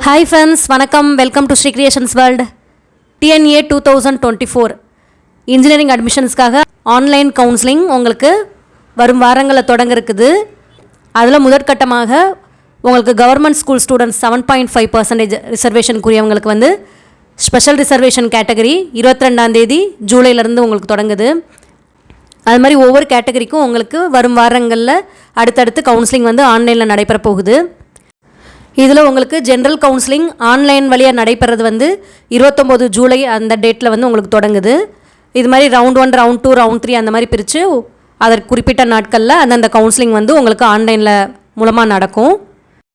Hi friends, வணக்கம். Welcome to Sri Creations World. TNA 2024 engineering அட்மிஷன்ஸ்க்காக online counselling உங்களுக்கு வரும் வாரங்களில் தொடங்க இருக்குது. அதில் முதற்கட்டமாக உங்களுக்கு கவர்மெண்ட் ஸ்கூல் ஸ்டூடெண்ட்ஸ் 7.5% ரிசர்வேஷனுக்குரியவங்களுக்கு வந்து ஸ்பெஷல் ரிசர்வேஷன் கேட்டகரி 22 ஜூலைலேருந்து உங்களுக்கு தொடங்குது. அது மாதிரி ஒவ்வொரு கேட்டகரிக்கும் உங்களுக்கு வரும் வாரங்களில் அடுத்தடுத்து கவுன்சிலிங் வந்து ஆன்லைனில் நடைபெற போகுது. இதில் உங்களுக்கு ஜென்ரல் கவுன்சிலிங் ஆன்லைன் வழியாக நடைபெறது வந்து 29 ஜூலை அந்த டேட்டில் வந்து உங்களுக்கு தொடங்குது. இது மாதிரி ரவுண்ட் 1, ரவுண்ட் 2, ரவுண்ட் 3 அந்த மாதிரி பிரித்து அதற்கு குறிப்பிட்ட நாட்களில் அந்தந்த கவுன்சிலிங் வந்து உங்களுக்கு ஆன்லைனில் மூலமாக நடக்கும்.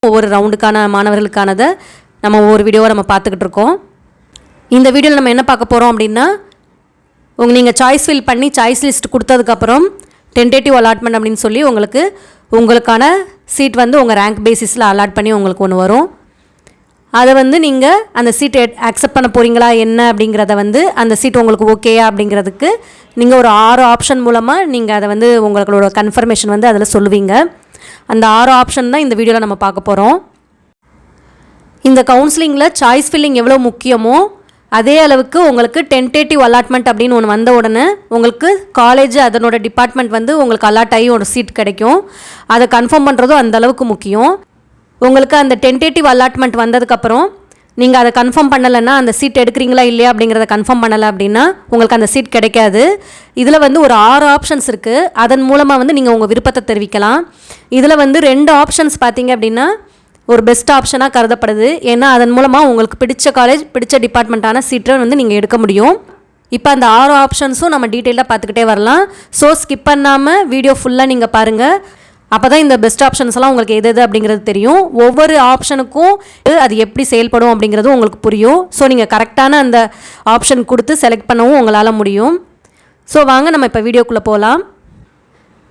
ஒவ்வொரு ரவுண்டுக்கான மாணவர்களுக்கானதை நம்ம ஒவ்வொரு வீடியோவை நம்ம பார்த்துக்கிட்டு இருக்கோம். இந்த வீடியோவில் நம்ம என்ன பார்க்க போகிறோம் அப்படின்னா, நீங்கள் சாய்ஸ் ஃபில் பண்ணி சாய்ஸ் லிஸ்ட் கொடுத்ததுக்கப்புறம் டென்டேட்டிவ் அலாட்மெண்ட் அப்படின்னு சொல்லி உங்களுக்கான சீட் வந்து உங்கள் ரேங்க் பேசிஸில் அலாட் பண்ணி உங்களுக்கு ஒன்று வரும். அதை வந்து நீங்கள் அந்த சீட்டை அக்செப்ட் பண்ண போகிறீங்களா என்ன அப்படிங்கிறத வந்து அந்த சீட் உங்களுக்கு ஓகேயா அப்படிங்கிறதுக்கு நீங்கள் ஒரு 6 ஆப்ஷன் மூலமாக நீங்கள் அதை வந்து உங்களோட கன்ஃபர்மேஷன் வந்து அதில் சொல்லுவீங்க. அந்த 6 ஆப்ஷன் தான் இந்த வீடியோவில் நம்ம பார்க்க போகிறோம். இந்த கவுன்சிலிங்கில் சாய்ஸ் ஃபில்லிங் எவ்வளோ முக்கியமோ அதே அளவுக்கு உங்களுக்கு டென்டேட்டிவ் அலாட்மெண்ட் அப்படின்னு ஒன்று வந்த உடனே உங்களுக்கு காலேஜ் அதனோட டிபார்ட்மெண்ட் வந்து உங்களுக்கு அலாட் ஆகி ஒரு சீட் கிடைக்கும். அதை கன்ஃபார்ம் பண்ணுறதும் அந்த அளவுக்கு முக்கியம். உங்களுக்கு அந்த டென்டேட்டிவ் அலாட்மெண்ட் வந்ததுக்கப்புறம் நீங்கள் அதை கன்ஃபார்ம் பண்ணலைன்னா, அந்த சீட் எடுக்கிறீங்களா இல்லையா அப்படிங்கிறத கன்ஃபார்ம் பண்ணலை அப்படின்னா உங்களுக்கு அந்த சீட் கிடைக்காது. இதில் வந்து ஒரு 6 ஆப்ஷன்ஸ் இருக்குது. அதன் மூலமாக வந்து நீங்கள் உங்கள் விருப்பத்தை தெரிவிக்கலாம். இதில் வந்து 2 ஆப்ஷன்ஸ் பார்த்தீங்க அப்படின்னா ஒரு பெஸ்ட் ஆப்ஷனாக கருதப்படுது. ஏன்னா அதன் மூலமாக உங்களுக்கு பிடிச்ச காலேஜ் பிடிச்ச டிபார்ட்மெண்ட்டான சீட்டை வந்து நீங்கள் எடுக்க முடியும். இப்போ அந்த 6 ஆப்ஷன்ஸும் நம்ம டீட்டெயிலாக பார்த்துக்கிட்டே வரலாம். ஸோ ஸ்கிப் பண்ணாமல் வீடியோ ஃபுல்லாக நீங்கள் பாருங்கள். அப்போ தான் இந்த பெஸ்ட் ஆப்ஷன்ஸ்லாம் உங்களுக்கு எது அப்படிங்கிறது தெரியும். ஒவ்வொரு ஆப்ஷனுக்கும் அது எப்படி செயல்படும் அப்படிங்கிறதும் உங்களுக்கு புரியும். ஸோ நீங்கள் கரெக்டான அந்த ஆப்ஷன் கொடுத்து செலக்ட் பண்ணவும் உங்களால் முடியும். ஸோ வாங்க நம்ம இப்போ வீடியோக்குள்ளே போகலாம்.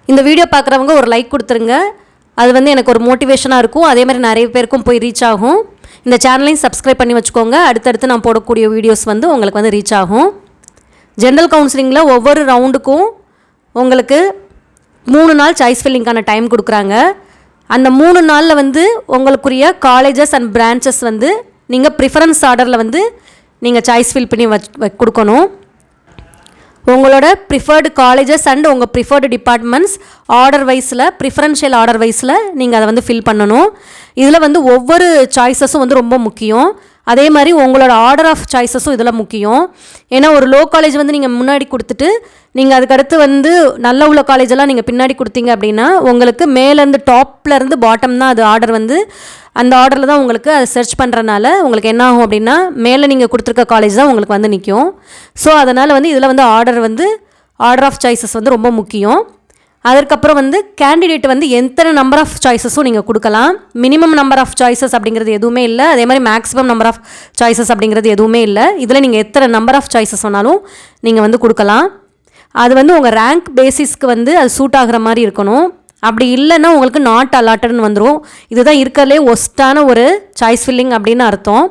இந்த வீடியோ பார்க்குறவங்க ஒரு லைக் கொடுத்துருங்க. அது வந்து எனக்கு ஒரு மோட்டிவேஷனாக இருக்கும். அதே மாதிரி நிறைய பேருக்கும் போய் ரீச் ஆகும். இந்த சேனலையும் சப்ஸ்கிரைப் பண்ணி வச்சுக்கோங்க. அடுத்தடுத்து நான் போடக்கூடிய வீடியோஸ் வந்து உங்களுக்கு வந்து ரீச் ஆகும். ஜென்ரல் கவுன்சிலிங்கில் ஒவ்வொரு ரவுண்டுக்கும் உங்களுக்கு 3 நாள் சாய்ஸ் ஃபில்லிங்கான டைம் கொடுக்குறாங்க. அந்த 3 நாளில் வந்து உங்களுக்குரிய காலேஜஸ் அண்ட் பிரான்ச்சஸ் வந்து நீங்கள் ப்ரிஃபரன்ஸ் ஆர்டரில் வந்து நீங்கள் சாய்ஸ் ஃபில் பண்ணி கொடுக்கணும். உங்களோட ப்ரிஃபர்டு காலேஜஸ் அண்ட் உங்கள் ப்ரிஃபர்டு டிபார்ட்மெண்ட்ஸ் ஆர்டர் வைஸில் ப்ரிஃபரன்ஷியல் ஆர்டர் வைஸில் நீங்கள் அதை வந்து ஃபில் பண்ணணும். இதில் வந்து ஒவ்வொரு சாய்ஸஸும் வந்து ரொம்ப முக்கியம். அதே மாதிரி உங்களோட ஆர்டர் ஆஃப் சாய்ஸஸும் இதில் முக்கியம். ஏன்னா ஒரு லோ காலேஜ் வந்து நீங்கள் முன்னாடி கொடுத்துட்டு நீங்கள் அதுக்கடுத்து வந்து நல்ல உள்ள காலேஜெல்லாம் நீங்கள் பின்னாடி கொடுத்தீங்க அப்படின்னா உங்களுக்கு மேலேருந்து டாப்லேருந்து பாட்டம் தான் அது ஆர்டர் வந்து அந்த ஆர்டரில் தான் உங்களுக்கு அதை சர்ச் பண்ணுறனால உங்களுக்கு என்ன ஆகும் அப்படின்னா மேலே நீங்கள் கொடுத்துருக்க காலேஜ் தான் உங்களுக்கு வந்து நிற்கும். ஸோ அதனால் வந்து இதில் வந்து ஆர்டர் ஆஃப் சாய்ஸஸ் வந்து ரொம்ப முக்கியம். அதற்கப்புறம் வந்து கேண்டிடேட் வந்து எத்தனை நம்பர் ஆஃப் சாய்ஸஸும் நீங்கள் கொடுக்கலாம். மினிமம் நம்பர் ஆஃப் சாய்ஸஸ் அப்படிங்கிறது எதுவுமே இல்லை. அதே மாதிரி மேக்ஸிமம் நம்பர் ஆஃப் சாய்ஸஸ் அப்படிங்கிறது எதுவுமே இல்லை. இதில் நீங்கள் எத்தனை நம்பர் ஆஃப் சாய்ஸஸ் வேணாலும் நீங்கள் வந்து கொடுக்கலாம். அது வந்து உங்கள் ரேங்க் பேசிஸ்க்கு வந்து அது சூட் ஆகிற மாதிரி இருக்கணும். அப்படி இல்லைன்னா உங்களுக்கு நாட் அலாட்டட்னு வந்துடும். இதுதான் இருக்கிறதுலே ஒஸ்ட்டான ஒரு சாய்ஸ் ஃபில்லிங் அப்படின்னு அர்த்தம்.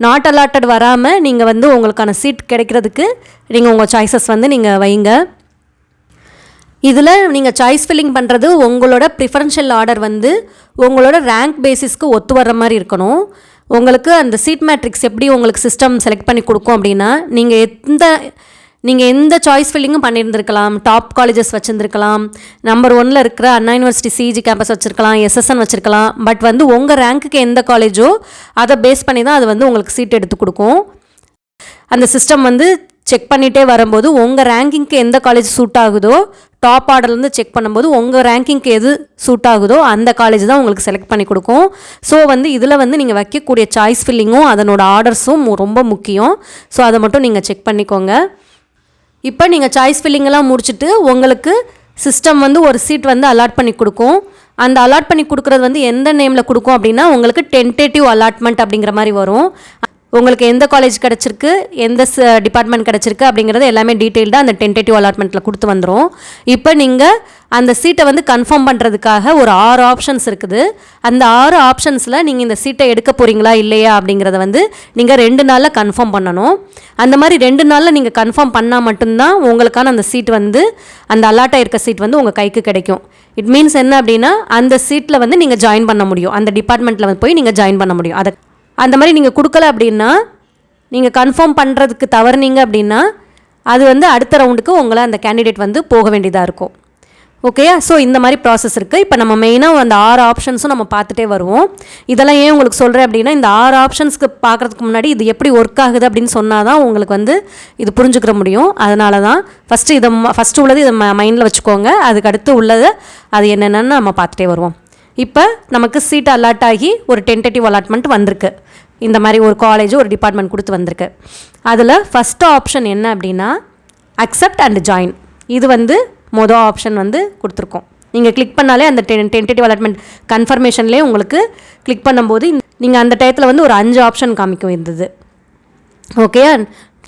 நாட் அலாட்டட் வராமல் நீங்கள் வந்து உங்களுக்கான சீட் கிடைக்கிறதுக்கு நீங்கள் உங்கள் சாய்ஸஸ் வந்து நீங்கள் வைங்க. இதில் நீங்கள் சாய்ஸ் ஃபில்லிங் பண்ணுறது உங்களோட ப்ரிஃபரன்ஷியல் ஆர்டர் வந்து உங்களோட ரேங்க் பேசிஸ்க்கு ஒத்து வர்ற மாதிரி இருக்கணும். உங்களுக்கு அந்த சீட் மேட்ரிக்ஸ் எப்படி உங்களுக்கு சிஸ்டம் செலக்ட் பண்ணி கொடுக்கும் அப்படின்னா, நீங்கள் எந்த சாய்ஸ் ஃபில்லிங்கும் பண்ணியிருந்துருக்கலாம். டாப் காலேஜஸ் வச்சுருந்துருக்கலாம். நம்பர் 1 இருக்கிற அண்ணா யூனிவர்சிட்டி சிஜி கேம்பஸ் வச்சுருக்கலாம், SSN வச்சுருக்கலாம். பட் வந்து உங்கள் ரேங்க்குக்கு எந்த காலேஜோ அதை பேஸ் பண்ணி தான் அது வந்து உங்களுக்கு சீட் எடுத்து கொடுக்கும். அந்த சிஸ்டம் வந்து செக் பண்ணிகிட்டே வரும்போது உங்கள் ரேங்கிங்க்கு எந்த காலேஜ் சூட் ஆகுதோ, டாப் ஆர்டர்லேருந்து செக் பண்ணும்போது உங்கள் ரேங்கிங்க்கு எது சூட் ஆகுதோ அந்த காலேஜ் தான் உங்களுக்கு செலக்ட் பண்ணி கொடுக்கும். ஸோ வந்து இதில் வந்து நீங்கள் வைக்கக்கூடிய சாய்ஸ் ஃபில்லிங்கும் அதனோட ஆர்டர்ஸும் ரொம்ப முக்கியம். ஸோ அதை மட்டும் நீங்கள் செக் பண்ணிக்கோங்க. இப்போ நீங்கள் சாய்ஸ் ஃபில்லிங்கெல்லாம் முடிச்சுட்டு உங்களுக்கு சிஸ்டம் வந்து ஒரு சீட் வந்து அலாட் பண்ணி கொடுக்கும். அந்த அலாட் பண்ணி கொடுக்குறது வந்து எந்த நேமில் கொடுக்கும் அப்படின்னா உங்களுக்கு டென்டேட்டிவ் அலாட்மெண்ட் அப்படிங்கிற மாதிரி வரும். உங்களுக்கு எந்த காலேஜ் கிடச்சிருக்கு, எந்த டிபார்ட்மெண்ட் கிடச்சிருக்கு அப்படிங்கிறது எல்லாமே டீட்டெயில்டாக அந்த டென்டேட்டிவ் அலாட்மெண்ட்டில் கொடுத்து வந்துடும். இப்போ நீங்கள் அந்த சீட்டை வந்து கன்ஃபார்ம் பண்ணுறதுக்காக ஒரு 6 ஆப்ஷன்ஸ் இருக்குது. அந்த 6 ஆப்ஷன்ஸில் நீங்கள் இந்த சீட்டை எடுக்க போகிறீங்களா இல்லையா அப்படிங்கிறத வந்து நீங்கள் 2 நாளில் கன்ஃபார்ம் பண்ணணும். அந்த மாதிரி 2 நாளில் நீங்கள் கன்ஃபார்ம் பண்ணால் மட்டும்தான் உங்களுக்கான அந்த சீட் வந்து அந்த அலாட்டாக இருக்க சீட் வந்து உங்கள் கைக்கு கிடைக்கும். இட் மீன்ஸ் என்ன அப்படின்னா அந்த சீட்டில் வந்து நீங்கள் ஜாயின் பண்ண முடியும். அந்த டிபார்ட்மெண்ட்டில் போய் நீங்கள் ஜாயின் பண்ண முடியும். அந்த மாதிரி நீங்கள் கொடுக்கல அப்படின்னா, நீங்கள் கன்ஃபார்ம் பண்ணுறதுக்கு தவறுனீங்க அப்படின்னா, அது வந்து அடுத்த ரவுண்டுக்கு உங்களை அந்த கேண்டிடேட் வந்து போக வேண்டியதாக இருக்கும். ஓகேயா? ஸோ இந்த மாதிரி ப்ராசஸ் இருக்குது. இப்போ நம்ம மெயினாக அந்த 6 ஆப்ஷன்ஸும் நம்ம பார்த்துட்டே வருவோம். இதெல்லாம் ஏன் உங்களுக்கு சொல்கிறேன் அப்படின்னா, இந்த 6 ஆப்ஷன்ஸ்க்கு பார்க்குறதுக்கு முன்னாடி இது எப்படி ஒர்க் ஆகுது அப்படின்னு சொன்னால் தான் உங்களுக்கு வந்து இது புரிஞ்சுக்கிற முடியும். அதனால தான் ஃபஸ்ட்டு உள்ளது இதை மைண்டில் வச்சுக்கோங்க. அதுக்கு அடுத்து உள்ளது அது என்னென்னு நம்ம பார்த்துட்டே வருவோம். இப்போ நமக்கு சீட் அலாட் ஆகி ஒரு டென்டேட்டிவ் அலாட்மெண்ட் வந்திருக்கு. இந்த மாதிரி ஒரு காலேஜ் ஒரு டிபார்ட்மெண்ட் கொடுத்து வந்திருக்கு. அதில் ஃபஸ்ட்டு ஆப்ஷன் என்ன அப்படின்னா, அக்செப்ட் அண்ட் ஜாயின். இது வந்து மொதல் ஆப்ஷன் வந்து கொடுத்துருக்கோம். நீங்கள் கிளிக் பண்ணாலே அந்த டென்டேட்டிவ் அலாட்மெண்ட் கன்ஃபர்மேஷன்லேயே உங்களுக்கு கிளிக் பண்ணும்போது நீங்கள் அந்த டயத்தில் வந்து ஒரு 5 ஆப்ஷன் காமிக்கும் இருந்தது. Okay,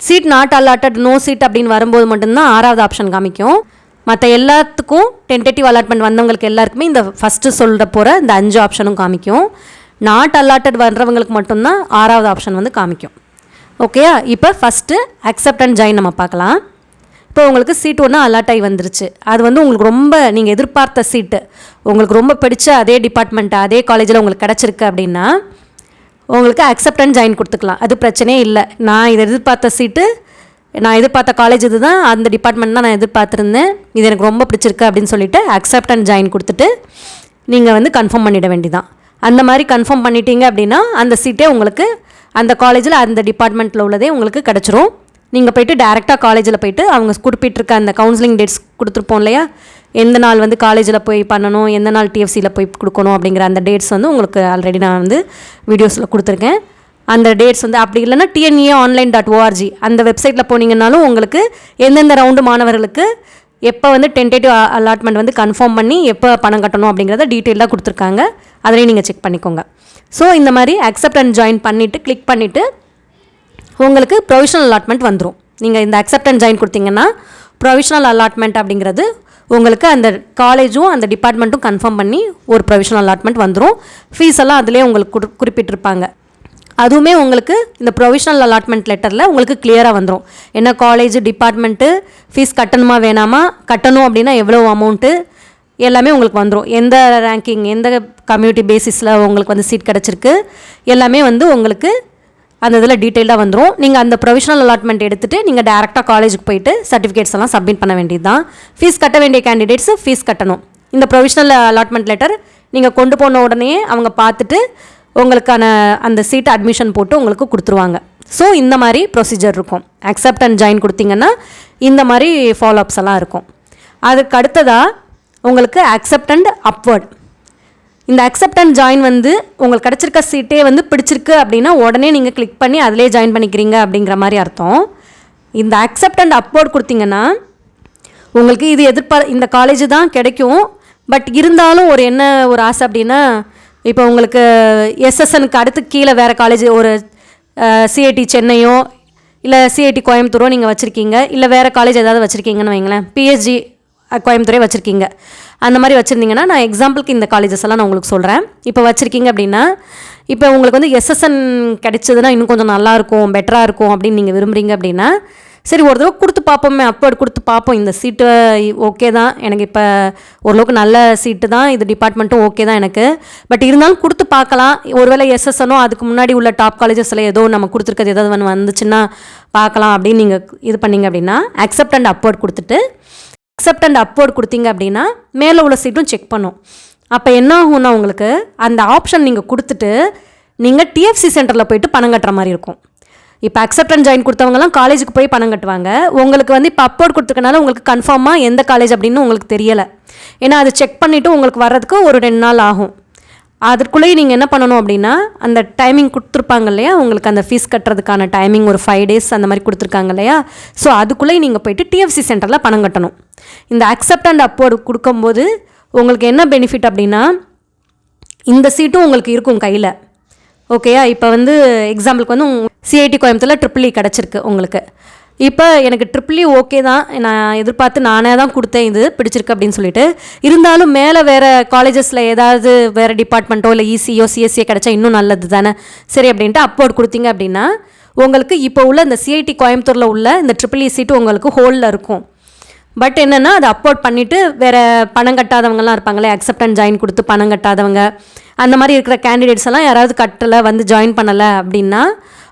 seat not allotted, no seat அப்படின்னு வரும்போது மட்டும்தான் 6வது ஆப்ஷன் காமிக்கும். மற்ற எல்லாத்துக்கும் டென்டேட்டிவ் அலாட்மெண்ட் வந்தவங்களுக்கு எல்லாருக்குமே இந்த ஃபஸ்ட்டு சொல்கிற போகிற இந்த 5 ஆப்ஷனும் காமிக்கும். நாட் அலாட்டட் வர்றவங்களுக்கு மட்டும்தான் 6வது ஆப்ஷன் வந்து காமிக்கும். ஓகேயா? இப்போ ஃபஸ்ட்டு அக்செப்ட் அண்ட் ஜாயின் நம்ம பார்க்கலாம். இப்போ உங்களுக்கு சீட் ஒன்று அலாட் ஆகி வந்துருச்சு. அது வந்து உங்களுக்கு ரொம்ப நீங்கள் எதிர்பார்த்த சீட்டு, உங்களுக்கு ரொம்ப பிடிச்ச அதே டிபார்ட்மெண்ட்டு அதே காலேஜில் உங்களுக்கு கிடச்சிருக்கு அப்படின்னா உங்களுக்கு அக்செப்ட் அண்ட் ஜாயின் கொடுத்துக்கலாம். அது பிரச்சனையே இல்லை. நான் இதை எதிர்பார்த்த சீட்டு, நான் எதிர்பார்த்த காலேஜ் இது தான், அந்த டிபார்ட்மெண்ட் தான் நான் எதிர்பார்த்துருந்தேன், இது எனக்கு ரொம்ப பிடிச்சிருக்கு அப்படின்னு சொல்லிவிட்டு அக்செப்ட் அண்ட் ஜாயின் கொடுத்துட்டு நீங்கள் வந்து கன்ஃபார்ம் பண்ணிட வேண்டியதான். அந்த மாதிரி கன்ஃபார்ம் பண்ணிட்டீங்க அப்படின்னா அந்த சீட்டே உங்களுக்கு அந்த காலேஜில் அந்த டிபார்ட்மெண்ட்டில் உள்ளதே உங்களுக்கு கிடச்சிரும். நீங்கள் போய்ட்டு டேரெக்டாக காலேஜில் போய்ட்டு அவங்க குறிப்பிட்டிருக்க அந்த கவுன்சிலிங் டேட்ஸ் கொடுத்துருப்போம் இல்லையா, எந்த நாள் வந்து காலேஜில் போய் பண்ணணும், எந்த நாள் டிஎஃப்சியில் போய் கொடுக்கணும் அப்படிங்கிற அந்த டேட்ஸ் வந்து உங்களுக்கு ஆல்ரெடி நான் வந்து வீடியோஸில் கொடுத்துருக்கேன். அந்த டேட்ஸ் வந்து அப்படி இல்லைன்னா tneonline.org அந்த வெப்சைட்டில் போனீங்கன்னாலும் உங்களுக்கு எந்தெந்த ரவுண்டு மாணவர்களுக்கு எப்போ வந்து டென்டேட்டிவ் அலாட்மெண்ட் வந்து கன்ஃபார்ம் பண்ணி எப்போ பணம் கட்டணும் அப்படிங்கிறத டீட்டெயிலாக கொடுத்துருக்காங்க. அதிலையும் நீங்கள் செக் பண்ணிக்கோங்க. ஸோ இந்த மாதிரி அக்செப்ட் அண்ட் ஜாயின் பண்ணிவிட்டு கிளிக் பண்ணிவிட்டு உங்களுக்கு ப்ரொவிஷனல் அலாட்மெண்ட் வந்துடும். நீங்கள் இந்த அக்செப்ட் அண்ட் ஜாயின் கொடுத்தீங்கன்னா ப்ரொவிஷனல் அலாட்மெண்ட் அப்படிங்கிறது உங்களுக்கு அந்த காலேஜும் அந்த டிபார்ட்மெண்ட்டும் கன்ஃபார்ம் பண்ணி ஒரு ப்ரொவிஷனல் அலாட்மெண்ட் வந்துடும். ஃபீஸ் எல்லாம் அதிலே உங்களுக்கு குறிப்பிட்டிருப்பாங்க. அதுவுமே உங்களுக்கு இந்த ப்ரொவிஷனல் அலாட்மெண்ட் லெட்டரில் உங்களுக்கு கிளியராக வந்துடும். என்ன காலேஜ் டிபார்ட்மெண்ட்டு ஃபீஸ் கட்டணுமா வேணாமா, கட்டணும் அப்படின்னா எவ்வளோ அமௌண்ட்டு எல்லாமே உங்களுக்கு வந்துடும். எந்த ரேங்கிங் எந்த கம்யூனிட்டி பேசிஸில் உங்களுக்கு வந்து சீட் கிடச்சிருக்கு எல்லாமே வந்து உங்களுக்கு அந்த இதில் டீட்டெயிலாக வந்துடும். நீங்கள் அந்த ப்ரொவிஷனல் அலாட்மெண்ட் எடுத்துகிட்டு நீங்கள் டேரெக்டாக காலேஜுக்கு போயிட்டு சர்டிஃபிகேட்ஸ் எல்லாம் சப்மிட் பண்ண வேண்டியது தான். ஃபீஸ் கட்ட வேண்டிய கேண்டிடேட்ஸு ஃபீஸ் கட்டணும். இந்த ப்ரொவிஷனல் அலாட்மெண்ட் லெட்டர் நீங்கள் கொண்டு போன உடனே அவங்க பார்த்துட்டு உங்களுக்கான அந்த சீட் அட்மிஷன் போட்டு உங்களுக்கு கொடுத்துருவாங்க. ஸோ இந்த மாதிரி ப்ரொசீஜர் இருக்கும். அக்செப்ட் அண்ட் ஜாயின் கொடுத்தீங்கன்னா இந்த மாதிரி ஃபாலோஅப்ஸ் எல்லாம் இருக்கும். அதுக்கு அடுத்ததாக உங்களுக்கு அக்செப்ட் அண்ட் அப்வர்ட். இந்த அக்செப்ட் அண்ட் ஜாயின் வந்து உங்களுக்கு கிடச்சிருக்க சீட்டே வந்து பிடிச்சிருக்கு அப்படின்னா உடனே நீங்கள் கிளிக் பண்ணி அதிலே ஜாயின் பண்ணிக்கிறீங்க அப்படிங்கிற மாதிரி அர்த்தம். இந்த அக்செப்ட் அண்ட் அப்வர்ட் கொடுத்தீங்கன்னா உங்களுக்கு இது இந்த காலேஜ் தான் கிடைக்கும். பட் இருந்தாலும் என்ன ஒரு ஆசை அப்படின்னா, இப்போ உங்களுக்கு எஸ்எஸ்எனுக்கு அடுத்து கீழே வேறு காலேஜ் ஒரு சிஐடி சென்னையோ இல்லை சிஐடி கோயம்புத்தூரோ நீங்கள் வச்சுருக்கீங்க, இல்லை வேறு காலேஜ் ஏதாவது வச்சுருக்கீங்கன்னு வைங்களேன், பிஹெச்டி கோயம்புத்தூரே வச்சுருக்கீங்க. அந்த மாதிரி வச்சுருந்தீங்கன்னா நான் எக்ஸாம்பிளுக்கு இந்த காலேஜஸ் எல்லாம் நான் உங்களுக்கு சொல்கிறேன். இப்போ வச்சுருக்கீங்க அப்படின்னா, இப்போ உங்களுக்கு வந்து எஸ்எஸ்என் கிடைச்சதுன்னா இன்னும் கொஞ்சம் நல்லாயிருக்கும், பெட்டராக இருக்கும் அப்படின்னு நீங்கள் விரும்புகிறீங்க அப்படின்னா, சரி ஒரு தடவை கொடுத்து பார்ப்போமே, அப்வர்ட் கொடுத்து பார்ப்போம், இந்த சீட்டு ஓகே தான் எனக்கு, இப்போ ஓரளவுக்கு நல்ல சீட்டு தான், இது டிபார்ட்மெண்ட்டும் ஓகே தான் எனக்கு, பட் இருந்தாலும் கொடுத்து பார்க்கலாம், ஒருவேளை எஸ்எஸ்எனோ அதுக்கு முன்னாடி உள்ள டாப் காலேஜஸில் ஏதோ நம்ம கொடுத்துருக்கிறது ஏதாவது வந்துச்சுன்னா பார்க்கலாம் அப்படின்னு நீங்கள் இது பண்ணிங்க அப்படின்னா அக்செப்ட் அண்ட் அப்வர்ட் கொடுத்துட்டு அக்செப்ட் அண்ட் அப்வர்ட் கொடுத்தீங்க அப்படின்னா மேலே உள்ள சீட்டும் செக் பண்ணும். அப்போ என்ன ஆகும்னா உங்களுக்கு அந்த ஆப்ஷன் நீங்கள் கொடுத்துட்டு நீங்கள் டிஎஃப்சி சென்டரில் போய்ட்டு பணம் கட்டுற மாதிரி இருக்கும். இப்போ அக்செப்ட் அண்ட் ஜாயின் கொடுத்தவங்கலாம் காலேஜுக்கு போய் பணம் கட்டுவாங்க. உங்களுக்கு வந்து இப்போ அப்வர்ட் கொடுத்துருக்கனால உங்களுக்கு கன்ஃபார்மாக எந்த காலேஜ் அப்படின்னு உங்களுக்கு தெரியலை. ஏன்னா அது செக் பண்ணிவிட்டு உங்களுக்கு வர்றதுக்கு ஒரு 2 நாள் ஆகும். அதுக்குள்ளேயே நீங்கள் என்ன பண்ணணும் அப்படின்னா, அந்த டைமிங் கொடுத்துருப்பாங்க இல்லையா, உங்களுக்கு அந்த ஃபீஸ் கட்டுறதுக்கான டைமிங் ஒரு 5 days அந்த மாதிரி கொடுத்துருக்காங்க இல்லையா, ஸோ அதுக்குள்ளேயே நீங்கள் போய்ட்டு டிஎஃப்சி சென்டரில் பணம் கட்டணும். இந்த அக்செப்ட் அண்ட் அப்வர்ட் கொடுக்கும்போது உங்களுக்கு என்ன பெனிஃபிட் அப்படின்னா, இந்த சீட்டும் உங்களுக்கு இருக்கும் கையில். ஓகேயா, இப்போ வந்து எக்ஸாம்பிளுக்கு வந்து சிஐடி கோயம்புத்தூரில் ட்ரிபிள்இ கிடச்சிருக்கு உங்களுக்கு. இப்போ எனக்கு ட்ரிபிள்இ ஓகே தான், நான் எதிர்பார்த்து நானே தான் கொடுத்தேன், இது பிடிச்சிருக்கு அப்படின்னு சொல்லிட்டு, இருந்தாலும் மேலே வேறு காலேஜஸில் ஏதாவது வேறு டிபார்ட்மெண்ட்டோ இல்லை இசியோ சிஎஸ்சியோ கிடச்சா இன்னும் நல்லது தானே, சரி அப்படின்ட்டு அப்வர்ட் கொடுத்தீங்க அப்படின்னா உங்களுக்கு இப்போ உள்ள இந்த சிஐடி கோயம்புத்தூரில் உள்ள இந்த ட்ரிபிள்இ சீட்டு உங்களுக்கு ஹோல்டில் இருக்கும். பட் என்னென்னா அதை அப்லோட் பண்ணிவிட்டு வேறு பணம் கட்டாதவங்கலாம் இருப்பாங்களே, அக்செப்ட் அண்ட் ஜாயின் கொடுத்து பணம் கட்டாதவங்க, அந்த மாதிரி இருக்கிற கேண்டிடேட்ஸ் எல்லாம் யாராவது கட்டலை வந்து ஜாயின் பண்ணலை அப்படின்னா